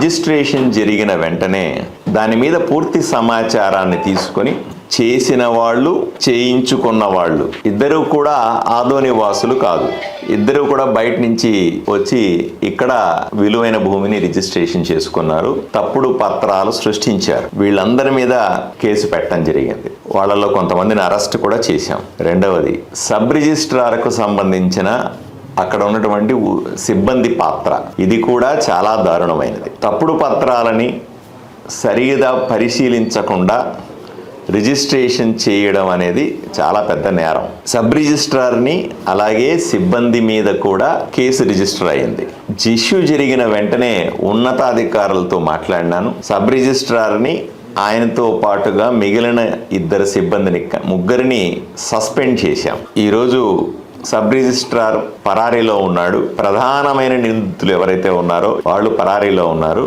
Registration జరిగిన వెంటనే దాని మీద పూర్తి సమాచారాన్ని తీసుకొని చేసిన వాళ్ళు, చేయించుకున్న వాళ్ళు ఇద్దరూ కూడా ఆదోని వాసులు కాదు. ఇద్దరూ కూడా బయట నుంచి వచ్చి ఇక్కడ విలువైన భూమిని రిజిస్ట్రేషన్ చేసుకున్నారు, తప్పుడు పత్రాలు సృష్టించారు. వీళ్ళందరి మీద కేసు పెట్టడం జరిగింది. వాళ్ళలో కొంతమందిని అరెస్ట్ కూడా చేశాం. రెండవది, సబ్ రిజిస్ట్రార్కు సంబంధించిన అక్కడ ఉన్నటువంటి సిబ్బంది పాత్ర, ఇది కూడా చాలా దారుణమైనది. తప్పుడు పత్రాలని సరిగా పరిశీలించకుండా రిజిస్ట్రేషన్ చేయడం అనేది చాలా పెద్ద నేరం. సబ్ రిజిస్ట్రార్ని అలాగే సిబ్బంది మీద కూడా కేసు రిజిస్టర్ అయింది. ఇష్యూ జరిగిన వెంటనే ఉన్నతాధికారులతో మాట్లాడినాను. సబ్ రిజిస్ట్రార్ని ఆయనతో పాటుగా మిగిలిన ఇద్దరు సిబ్బందిని, ముగ్గురిని సస్పెండ్ చేశాం. ఈరోజు సబ్ రిజిస్ట్రార్ పరారీలో ఉన్నాడు. ప్రధానమైన నిందితులు ఎవరైతే ఉన్నారో వాళ్ళు పరారీలో ఉన్నారు.